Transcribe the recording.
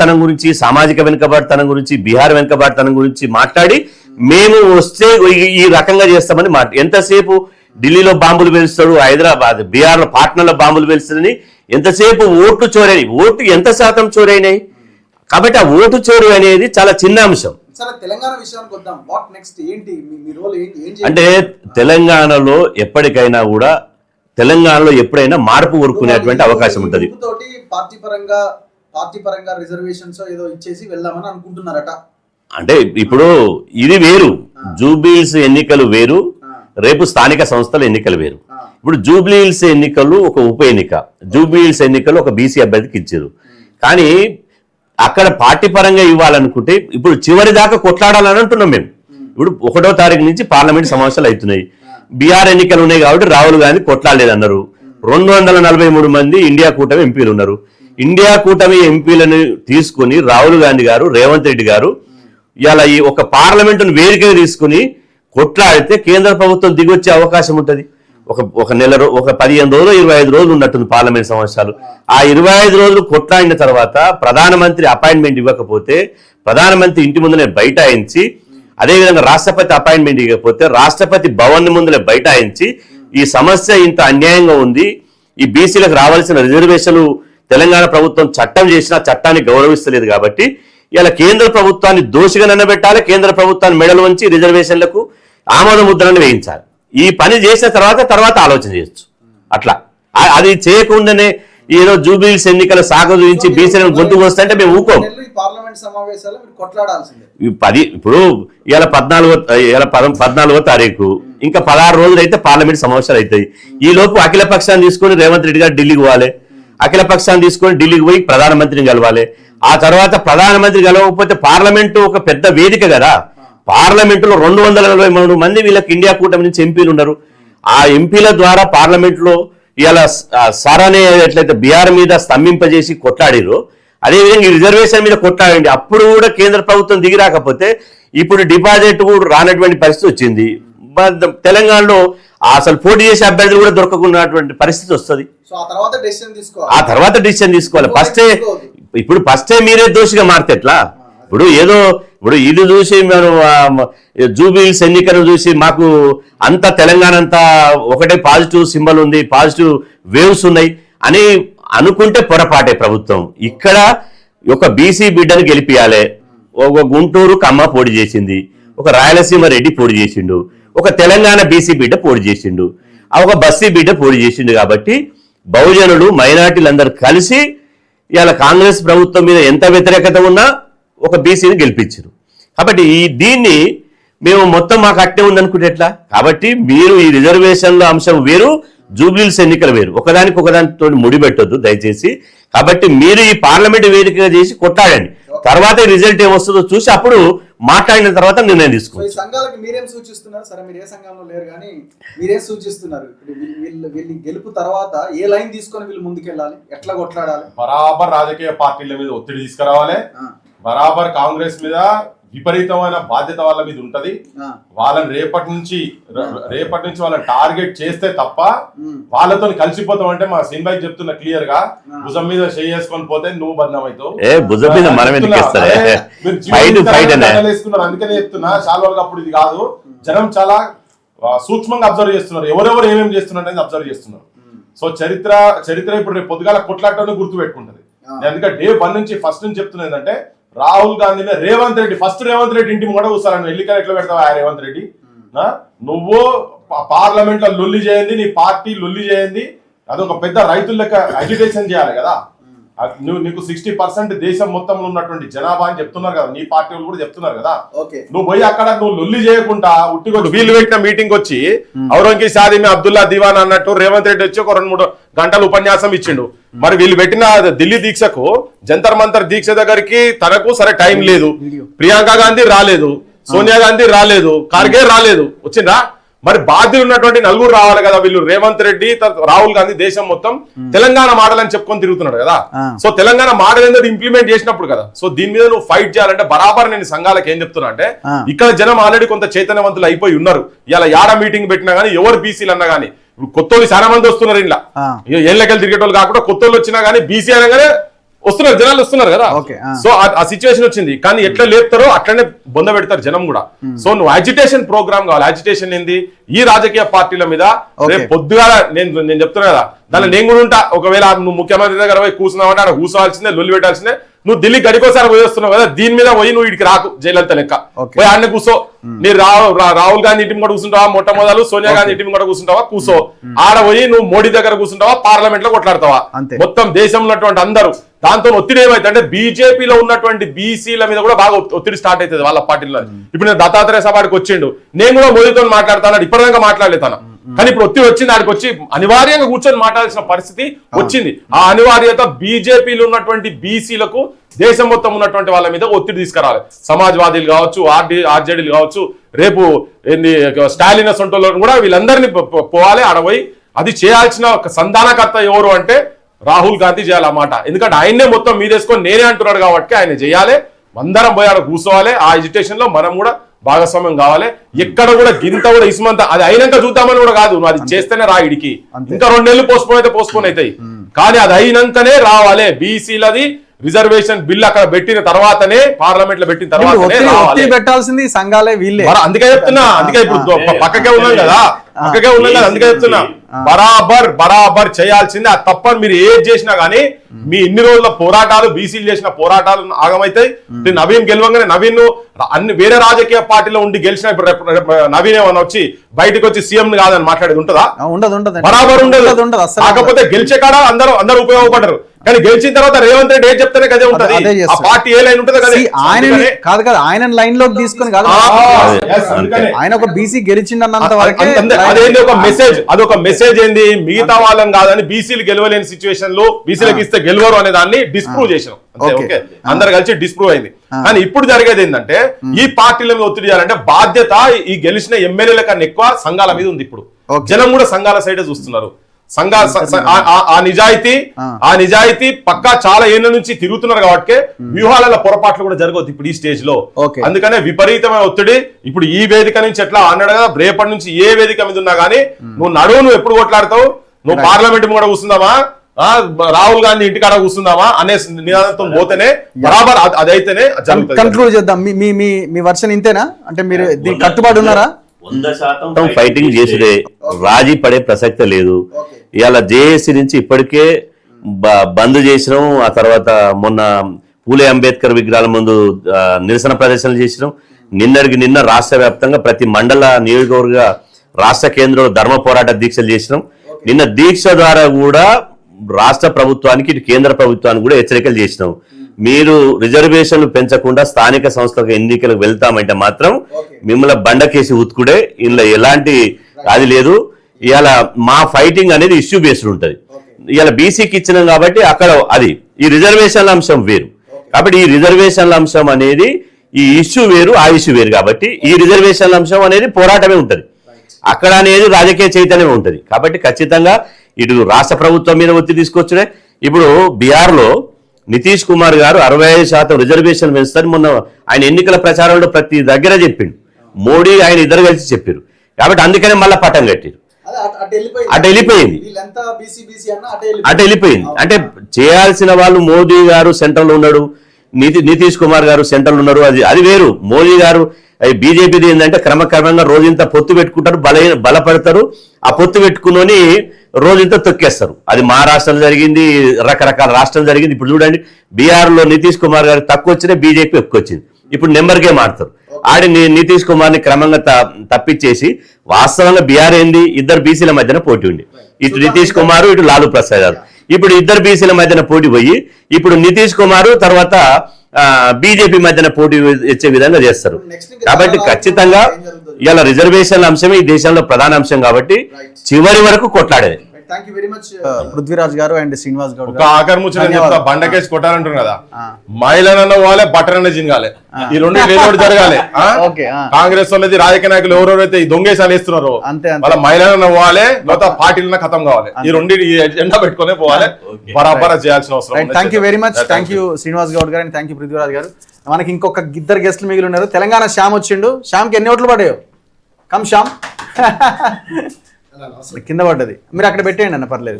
తనం గురించి, సామాజిక వెనుకబాటుతనం గురించి, బీహార్ వెనుకబాటుతనం గురించి మాట్లాడి మేము వస్తే ఈ రకంగా చేస్తామని ఎంతసేపు ఢిల్లీలో బాంబులు పేలుస్తాడు, హైదరాబాద్ బీహార్లో పాట్నాలో బాంబులు పేలుస్తాడని ఎంతసేపు ఓట్లు చోరైనాయి. ఓటు ఎంత శాతం చోరైనాయి? కాబట్టి ఆ ఓటు చోరు అనేది చాలా చిన్న అంశం. అంటే తెలంగాణలో ఎప్పటికైనా కూడా తెలంగాణలో ఎప్పుడైనా మార్పు కోరుకునేటువంటి అవకాశం ఉంటుంది. పార్టీ పరంగా రిజర్వేషన్స్ ఏదో ఇచ్చేసి వెళ్దామని అనుకుంటున్నారట. అంటే ఇప్పుడు ఇది వేరు, జూబ్లీహిల్స్ ఎన్నికలు వేరు, రేపు స్థానిక సంస్థల ఎన్నికలు వేరు. ఇప్పుడు జూబ్లీహిల్స్ ఎన్నికలు ఒక ఉప ఎన్నిక, జూబ్లీహిల్స్ ఎన్నికలు ఒక బీసీ అభ్యర్థికి ఇచ్చారు. కానీ అక్కడ పార్టీ పరంగా ఇవ్వాలనుకుంటే ఇప్పుడు చివరి దాకా కొట్లాడాలని అంటున్నాం మేము. ఇప్పుడు 1వ తారీఖు నుంచి పార్లమెంట్ సమావేశాలు అవుతున్నాయి. బీహార్ ఎన్నికలు ఉన్నాయి కాబట్టి రాహుల్ గాంధీ కొట్లాడలేదన్నారు. 243 మంది ఇండియా కూటమి ఎంపీలు ఉన్నారు. ఇండియా కూటమి ఎంపీలను తీసుకుని రాహుల్ గాంధీ గారు, రేవంత్ రెడ్డి గారు ఇలా ఈ ఒక పార్లమెంటును వేదికగా తీసుకుని కొట్లాడితే కేంద్ర ప్రభుత్వం దిగొచ్చే అవకాశం ఉంటుంది. ఒక నెల ఒక 15 రోజులు 25 రోజులు ఉన్నట్టుంది పార్లమెంట్ సమావేశాలు. ఆ 25 రోజులు కొట్లాడిన తర్వాత ప్రధానమంత్రి అపాయింట్మెంట్ ఇవ్వకపోతే ప్రధానమంత్రి ఇంటి ముందునే బైఠాయించి, అదేవిధంగా రాష్ట్రపతి అపాయింట్మెంట్ ఇవ్వకపోతే రాష్ట్రపతి భవన్ ముందునే బైఠాయించి ఈ సమస్య ఇంత అన్యాయంగా ఉంది, ఈ బీసీలకు రావాల్సిన రిజర్వేషన్లు తెలంగాణ ప్రభుత్వం చట్టం చేసిన చట్టాన్ని గౌరవిస్తలేదు కాబట్టి ఇలా కేంద్ర ప్రభుత్వాన్ని దోషిగా నిలబెట్టాలి, కేంద్ర ప్రభుత్వాన్ని మెడలు వంచి రిజర్వేషన్లకు ఆమోద ముద్రను వేయించాలి. ఈ పని చేసిన తర్వాత ఆలోచన చేయొచ్చు. అట్లా అది చేయకుండానే ఏదో జూబ్లీహిల్స్ ఎన్నికల సాగు గురించి బీసీలను గొంతుకు వస్తుంటే మేము ఊకోం. ఇప్పుడు ఇలా 14వ తారీఖు ఇంకా 16 రోజులు అయితే పార్లమెంట్ సమావేశాలు అవుతాయి. ఈ లోపు అఖిల పక్షాన్ని తీసుకొని రేవంత్ రెడ్డి గారు ఢిల్లీకి పోవాలి. అఖిల పక్షాన్ని తీసుకొని ఢిల్లీకి పోయి ప్రధానమంత్రిని కలవాలి. ఆ తర్వాత ప్రధానమంత్రి కలవకపోతే పార్లమెంటు ఒక పెద్ద వేదిక కదా, పార్లమెంటులో 243 మంది వీళ్ళకి ఇండియా కూటమి నుంచి ఎంపీలు ఉన్నారు. ఆ ఎంపీల ద్వారా పార్లమెంట్లో ఇలా సారానే ఎట్లయితే బీహార్ మీద స్తంభింపజేసి కొట్లాడిరో అదేవిధంగా ఈ రిజర్వేషన్ మీద కొట్లాడండి. అప్పుడు కూడా కేంద్ర ప్రభుత్వం దిగి రాకపోతే ఇప్పుడు డిపాజిట్ కూడా రానటువంటి పరిస్థితి వచ్చింది. తెలంగాణలో అసలు పోటీ చేసే అభ్యర్థులు కూడా దొరకకున్నటువంటి పరిస్థితి వస్తుంది. ఆ తర్వాత డిసిషన్ తీసుకోవాలి. ఫస్టే మీరే దోషిగా మారితే ఎట్లా? ఇప్పుడు ఇది చూసి మనం జూబ్లీహిల్స్ ఎన్నికను చూసి మాకు అంతా తెలంగాణ అంతా ఒకటే పాజిటివ్ సింబల్ ఉంది, పాజిటివ్ వేవ్స్ ఉన్నాయి అని అనుకుంటే పొరపాటే ప్రభుత్వం. ఇక్కడ ఒక బీసీ బిడ్డను గెలిపియాలి. ఒక గుంటూరు కమ్మ పోటీ చేసింది, ఒక రాయలసీమ రెడ్డి పోటీ చేసిండు, ఒక తెలంగాణ బీసీ బిడ్డ పోటీ చేసిండు, ఒక బస్తీ బిడ్డ పోటీ చేసిండు. కాబట్టి బహుజనులు మైనార్టీలందరూ కలిసి ఇవాళ కాంగ్రెస్ ప్రభుత్వం మీద ఎంత వ్యతిరేకత ఉన్నా ఒక బీసీని గెలిపించారు. కాబట్టి దీన్ని మేము మొత్తం మాకు అట్టే ఉందనుకుంటే ఎట్లా? కాబట్టి మీరు ఈ రిజర్వేషన్ల అంశం వేరు, జూబ్లీహిల్స్ ఎన్నికలు వేరు, ఒకదానితో ముడిపెట్టొద్దు దయచేసి. కాబట్టి మీరు ఈ పార్లమెంట్ వేదికగా చేసి కొట్టాడండి, తర్వాత రిజల్ట్ ఏమొస్తుందో చూసి అప్పుడు మాట్లాడిన తర్వాత నిర్ణయం తీసుకోండి. సంఘాలకు మీరేం సూచిస్తున్నారు? సరే మీరు ఏ సంఘంలో లేరు కానీ మీరేం సూచిస్తున్నారు? వీళ్ళు గెలుపు తర్వాత ఏ లైన్ తీసుకొని వీళ్ళు ముందుకెళ్ళాలి, ఎట్లా కొట్లాడాలి? బరాబర్ రాజకీయ పార్టీల మీద ఒత్తిడి తీసుకురావాలి. బరాబర్ కాంగ్రెస్ మీద విపరీతమైన బాధ్యత వాళ్ళ మీద ఉంటది. వాళ్ళని రేపటి నుంచి వాళ్ళని టార్గెట్ చేస్తే తప్ప వాళ్ళతో కలిసిపోతాం అంటే మా సినిమాకి చెప్తున్నా క్లియర్ గా, భుజం మీద చేసుకొని పోతే నువ్వు బదనాం అవుతావు. అందుకనే చెప్తున్నా చాలా అప్పుడు ఇది కాదు, జనం చాలా సూక్ష్మంగా అబ్జర్వ్ చేస్తున్నారు, ఎవరెవరు ఏమేమి చేస్తున్నారు అనేది అబ్జర్వ్ చేస్తున్నారు. సో చరిత్ర ఇప్పుడు రేపు పొద్దుగాల కొట్లాటను గుర్తు పెట్టుకుంటది. అందుకే డే 1 నుంచి ఫస్ట్ నుంచి చెప్తున్నా ఏంటంటే రాహుల్ గాంధీని రేవంత్ రెడ్డి ఇంటి కూడా కూర్చోాలని ఎన్నికలు ఎట్లా పెడతావా రేవంత్ రెడ్డి? నువ్వు పార్లమెంట్ లో లొల్లి చేయండి, నీ పార్టీ లొల్లి చేయండి, అదొక పెద్ద రైతుల లెక్క అజిటేషన్ చేయాలి కదా. నీకు 60% దేశం మొత్తంలో ఉన్నటువంటి జనాభా అని చెప్తున్నారు కదా, నీ పార్టీ వాళ్ళు కూడా చెప్తున్నారు కదా. నువ్వు పోయి అక్కడ నువ్వు లొల్లి చేయకుండా ఉట్టికొచ్చి వీళ్ళు పెట్టిన మీటింగ్ వచ్చి ఔరంగీ సాదిమి అబ్దుల్లా దివాన్ అన్నట్టు రేవంత్ రెడ్డి వచ్చి ఒక 2-3 గంటలు ఉపన్యాసం ఇచ్చిండు. మరి వీళ్ళు పెట్టిన ఢిల్లీ దీక్షకు జంతర్ మంతర్ దీక్ష దగ్గరికి తనకు సరే టైం లేదు, ప్రియాంక గాంధీ రాలేదు, సోనియా గాంధీ రాలేదు, ఖార్గే రాలేదు, వచ్చిందా? మరి బాధ్యులు ఉన్నటువంటి నలుగురు రావాలి కదా. వీళ్ళు రేవంత్ రెడ్డి, రాహుల్ గాంధీ దేశం మొత్తం తెలంగాణ మోడల్ అని చెప్పుకొని తిరుగుతున్నాడు కదా. సో తెలంగాణ మోడల్ ఏంటో ఇంప్లిమెంట్ చేసినప్పుడు కదా. సో దీని మీద నువ్వు ఫైట్ చేయాలంటే బరాబర్ నేను సంఘాలకు ఏం చెప్తున్నా అంటే, ఇక్కడ జనం ఆల్రెడీ కొంత చైతన్యవంతులు అయిపోయి ఉన్నారు. ఇలా యాడ మీటింగ్ పెట్టినా గానీ, ఎవరు బీసీలు అన్నా గానీ, కొత్తోళ్ళు చాలా మంది వస్తున్నారు. ఇలా ఏళ్ళకెళ్ళి తిరిగేటోళ్ళు కాకుండా కొత్తోళ్ళు వచ్చినా గానీ బీసీ అనగానే వస్తున్నారు, జనాలు వస్తున్నారు కదా. Okay, సో ఆ సిచ్యువేషన్ వచ్చింది. కానీ ఎట్లా లేపుతారో అట్లనే బొంద పెడతారు జనం కూడా. సో నువ్వు అజిటేషన్ ప్రోగ్రామ్ కావాలి. అజిటేషన్ ఏంది, ఈ రాజకీయ పార్టీల మీద రేపు పొద్దుగా నేను చెప్తున్నా కదా, దానిలో నేను కూడా ఉంటా. ఒకవేళ నువ్వు ముఖ్యమంత్రి దగ్గర పోయి కూర్చున్నావంటే అక్కడ కూర్చోవాల్సిందే, లొల్లి పెట్టాల్సిందే. నువ్వు ఢిల్లీ గడికోసారి పోయి వస్తున్నావు కదా, దీని మీద పోయి నువ్వు ఇడికి రాకు, జయలలిత లెక్క పోయి ఆడనే కూర్చో. మీరు రాహుల్ గాంధీ ఇంటి కూడా కూర్చుంటావా, మొట్టమొదలు సోనియా గాంధీ ఇంటి కూడా కూర్చుంటావా, కూర్చో. ఆడ పోయి నువ్వు మోడీ దగ్గర కూర్చుంటావా, పార్లమెంట్ లో కొట్లాడతావా. మొత్తం దేశంలో ఉన్నటువంటి అందరూ దాంతో ఒత్తిడి ఏమైతే అంటే బీజేపీలో ఉన్నటువంటి బీసీల మీద కూడా బాగా ఒత్తిడి స్టార్ట్ అవుతుంది వాళ్ళ పార్టీలో. ఇప్పుడు నేను దత్తాత్రేయ సభకి వచ్చిండు, నేను కూడా మోదీతో మాట్లాడతాను, ఇప్పటిదాకా మాట్లాడలేతాను. కానీ ఇప్పుడు ఒత్తిడి వచ్చింది, ఆడికి వచ్చి అనివార్యంగా కూర్చొని మాట్లాడాల్సిన పరిస్థితి వచ్చింది. ఆ అనివార్యత బీజేపీలో ఉన్నటువంటి బీసీలకు దేశం మొత్తం ఉన్నటువంటి వాళ్ళ మీద ఒత్తిడి తీసుకురావాలి. సమాజ్వాదీలు కావచ్చు, ఆర్జేడీలు కావచ్చు, రేపు ఏంది స్టాలిన్ సొంటలో కూడా వీళ్ళందరినీ పోవాలి ఆడపోయి. అది చేయాల్సిన ఒక సంధానకర్త ఎవరు అంటే రాహుల్ గాంధీ చేయాలన్నమాట. ఎందుకంటే ఆయన్నే మొత్తం మీదేసుకొని నేనే అంటున్నాడు కాబట్టి ఆయన చేయాలి. అందరం పోయి ఆడ కూర్చోవాలి. ఆ ఎడ్యుకేషన్ లో మనం కూడా భాగస్వామ్యం కావాలి. ఎక్కడ కూడా గింత కూడా ఇసుమంత అది అయినాక చూద్దామని కూడా కాదు, నువ్వు అది చేస్తేనే రా ఇడికి. ఇంకా 2 నెలలు పోస్ట్పోన్ అవుతాయి, కానీ అది అయినాకనే రావాలి. బీసీలది రిజర్వేషన్ బిల్ అక్కడ పెట్టిన తర్వాతనే, పార్లమెంట్ లో పెట్టిన తర్వాతనే పెట్టాల్సింది సంఘాలే వీళ్ళే. అందుకే చెప్తున్నా, అందుకే ఇప్పుడు పక్కకే ఉన్నాం కదా, అందుకే చెప్తున్నా బరాబర్ చేయాల్సిందే. అది తప్పని మీరు ఏది చేసినా గానీ మీ ఇన్ని రోజుల పోరాటాలు, బీసీలు చేసిన పోరాటాలు ఆగమైతాయి. నవీన్ గెలవంగానే నవీన్ అన్ని వేరే రాజకీయ పార్టీలో ఉండి గెలిచిన నవీన్ ఏమన్నా వచ్చి బయటకు వచ్చి సీఎం కాదని మాట్లాడేది ఉంటుందా? బరాబర్ ఉండదు. కాకపోతే గెలిచే కాడ అందరూ ఉపయోగపడరు, కానీ గెలిచిన తర్వాత రేవంత్ రెడ్డి ఏం చెప్తానే కదే ఉంటది. ఆ పార్టీ ఏ లైన్ ఉంటుంది కాదు కదా, ఆయన లైన్ లోకి తీసుకుని కాదు, ఆయన ఒక బీసీ గెలిచిందన్నంత వరకు అదేంటి ఒక మెసేజ్, అదొక మెసేజ్ ఏంది, మిగతా వాళ్ళని కాదని బీసీలు గెలవలేని సిచ్యువేషన్ లో బీసీలకు ఇస్తే గెలవరు అనే దాన్ని డిస్ప్రూవ్ చేసాం. ఓకే, అందరు కలిసి డిస్ప్రూవ్ అయింది. కానీ ఇప్పుడు జరిగేది ఏంటంటే ఈ పార్టీల మీద ఒత్తిడి చేయాలంటే బాధ్యత ఈ గెలిచిన ఎమ్మెల్యేల కన్నా ఎక్కువ సంఘాల మీద ఉంది. ఇప్పుడు జనం కూడా సంఘాల సైడే చూస్తున్నారు. ఆ నిజాయితీ పక్కా చాలా ఏళ్ల నుంచి తిరుగుతున్నారు కాబట్టి వ్యూహాల పొరపాట్లు కూడా జరగవచ్చు ఇప్పుడు ఈ స్టేజ్ లో. అందుకనే విపరీతమైన ఒత్తిడి. ఇప్పుడు ఈ వేదిక నుంచి ఎట్లా అన్నాడు కదా, రేపటి నుంచి ఏ వేదిక మీద ఉన్నా గానీ నువ్వు ఎప్పుడు కొట్లాడతావు, నువ్వు పార్లమెంట్ కూడా కూర్చుందామా, రాహుల్ గాంధీ ఇంటికాడ కూర్చుందామా అనే నినాదంతో పోతేనే బరాబర్ అదైతేనే జరుగుతుంది. కన్క్లూడ్ చేద్దాం. మీ వర్షన్ ఇంతేనా, అంటే మీరు దీనికి కట్టుబడి ఉన్నారా? 100% ఫైటింగ్ చేసుడే, రాజీ పడే ప్రసక్తే లేదు. ఇవాళ జేఏసీ నుంచి ఇప్పటికే బంద్ చేసినాం. ఆ తర్వాత మొన్న పూలే అంబేద్కర్ విగ్రహాల ముందు నిరసన ప్రదర్శనలు చేసినాం. నిన్న రాష్ట్ర వ్యాప్తంగా ప్రతి మండల నియోజకవర్గ రాష్ట్ర కేంద్రంలో ధర్మ పోరాట దీక్షలు చేసినాం. నిన్న దీక్ష ద్వారా కూడా రాష్ట్ర ప్రభుత్వానికి, ఇటు కేంద్ర ప్రభుత్వానికి కూడా హెచ్చరికలు చేసినాం. మీరు రిజర్వేషన్లు పెంచకుండా స్థానిక సంస్థలకు ఎన్నికలకు వెళ్తామంటే మాత్రం మిమ్మల్ని బండకేసి ఉతుకుడే, ఇందులో ఎలాంటి అది లేదు. ఇవాళ మా ఫైటింగ్ అనేది ఇష్యూ బేస్డ్ ఉంటుంది. ఇవాళ బీసీకి ఇచ్చినాం కాబట్టి అక్కడ అది ఈ రిజర్వేషన్ల అంశం వేరు. కాబట్టి ఈ రిజర్వేషన్ల అంశం అనేది ఈ ఇష్యూ వేరు, ఆ ఇష్యూ వేరు. కాబట్టి ఈ రిజర్వేషన్ల అంశం అనేది పోరాటమే ఉంటుంది, అక్కడ అనేది రాజకీయ చైతన్యం ఉంటుంది. కాబట్టి ఖచ్చితంగా ఇటు రాష్ట్ర ప్రభుత్వం మీద ఒత్తిడి తీసుకొచ్చుడే. ఇప్పుడు బీహార్లో నితీష్ కుమార్ గారు 65% రిజర్వేషన్ పెంచుతారు. మొన్న ఆయన ఎన్నికల ప్రచారంలో ప్రతి దగ్గర చెప్పిండు. మోడీ ఆయన ఇద్దరు కలిసి చెప్పారు. కాబట్టి అందుకనే మళ్ళీ పట్టం కట్టారు. అటు వెళ్ళిపోయింది. అంటే చేయాల్సిన వాళ్ళు మోదీ గారు సెంట్రల్ ఉన్నాడు, నితీష్ కుమార్ గారు సెంట్రల్ ఉన్నారు, అది వేరు. మోదీ గారు బీజేపీది ఏంటంటే క్రమక్రమంగా రోజంతా పొత్తు పెట్టుకుంటారు, బలపడతారు. ఆ పొత్తు పెట్టుకుని రోజంతా తొక్కేస్తారు. అది మహారాష్ట్రలో జరిగింది, రకరకాల రాష్ట్రాలు జరిగింది. ఇప్పుడు చూడండి, బీహార్లో నితీష్ కుమార్ గారు తక్కువ వచ్చినా బీజేపీ ఎక్కువ వచ్చింది. ఇప్పుడు నెంబర్ గేమ్ ఆడతారు. ఆడి నితీష్ కుమార్ ని క్రమంగా తప్పించేసి వాస్తవంగా బీహార్ ఏంది, ఇద్దరు బీసీల మధ్యన పోటీ ఉంది. ఇటు నితీష్ కుమార్, ఇటు లాలూ ప్రసాద్ గారు. ఇప్పుడు ఇద్దరు బీసీల మధ్యన పోటీ పోయి ఇప్పుడు నితీష్ కుమార్ తర్వాత బీజేపీ మధ్యన పోటీ వచ్చే విధంగా చేస్తారు. కాబట్టి ఖచ్చితంగా ఇలా రిజర్వేషన్ల అంశమే ఈ దేశంలో ప్రధాన అంశం కాబట్టి చివరి వరకు కొట్లాడేది. పృథ్వీరాజ్ గారు అండ్ శ్రీనివాస్ గౌడ్ ఆఖరి ముచ్చట బండకేసి కొట్టాలంటారు కదా, మహిళనన్న పోవాలి, బట్టరన్న జింగాలి, ఈ రెండు జరగాలి. కాంగ్రెస్ వాళ్ళది రాజకీయ నాయకులు ఎవరెవరైతే ఈ దొంగేసాలు వేస్తున్నారో వాళ్ళ మహిళనన్న పోవాలి, లేదా పార్టీలన్న ఖతం కావాలి. ఈ రెండు ఎజెండా పెట్టుకునే పోవాలి, బరాబర్ చేయాల్సిన అవసరం. Thank you very much. Thank you Srinivas Goud గారు అండ్ థ్యాంక్ యూ పృథ్వీరాజ్ గారు. మనకి ఇంకొక ఇద్దరు గెస్టులు మిగిలి ఉన్నారు. తెలంగాణ శ్యామ్ వచ్చిండు. శ్యామ్కి ఎన్ని ఓట్లు పడాయో? కమ్ శ్యామ్. కింద పడ్డది, మీరు అక్కడ పెట్టేయండి అన్న, పర్లేదు.